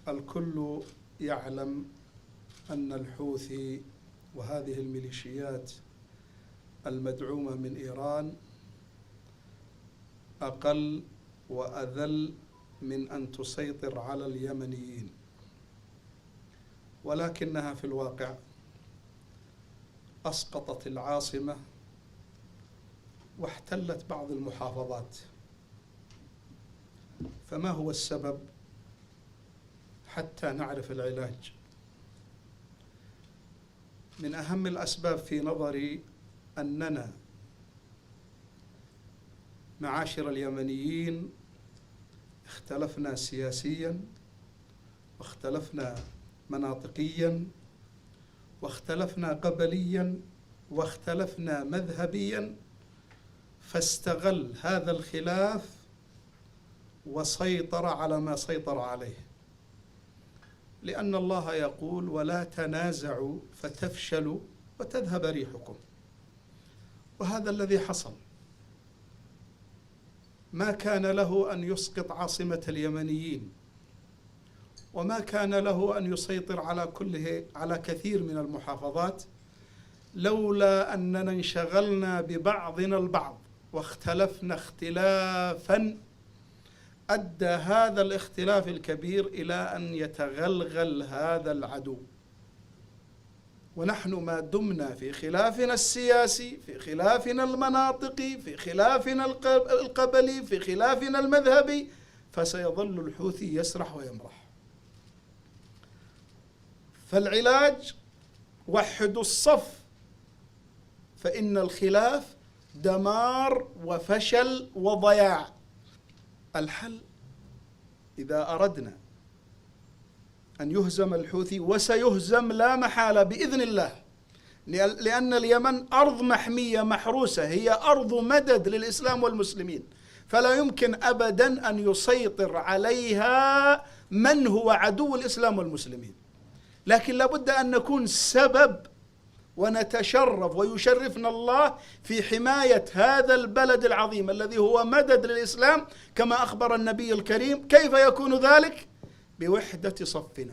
الكل يعلم أن الحوثي وهذه الميليشيات المدعومة من إيران أقل وأذل من أن تسيطر على اليمنيين، ولكنها في الواقع أسقطت العاصمة واحتلت بعض المحافظات. فما هو السبب حتى نعرف العلاج؟ من أهم الأسباب في نظري أننا معاشر اليمنيين اختلفنا سياسيا، واختلفنا مناطقيا، واختلفنا قبليا، واختلفنا مذهبيا، فاستغل هذا الخلاف وسيطر على ما سيطر عليه، لأن الله يقول: ولا تنازعوا فتفشلوا وتذهب ريحكم. وهذا الذي حصل. ما كان له أن يسقط عاصمة اليمنيين، وما كان له أن يسيطر على كثير من المحافظات، لولا أننا انشغلنا ببعضنا البعض واختلفنا اختلافا أدى هذا الاختلاف الكبير إلى أن يتغلغل هذا العدو. ونحن ما دمنا في خلافنا السياسي، في خلافنا المناطقي، في خلافنا القبلي، في خلافنا المذهبي، فسيظل الحوثي يسرح ويمرح. فالعلاج: وحدوا الصف، فإن الخلاف دمار وفشل وضياع. الحل إذا أردنا أن يهزم الحوثي، وسيهزم لا محالة بإذن الله، لأن اليمن أرض محمية محروسة، هي أرض مدد للإسلام والمسلمين، فلا يمكن أبدا أن يسيطر عليها من هو عدو الإسلام والمسلمين. لكن لابد أن نكون سبب ونتشرف ويشرفنا الله في حماية هذا البلد العظيم الذي هو مدد للإسلام، كما أخبر النبي الكريم. كيف يكون ذلك؟ بوحدة صفنا.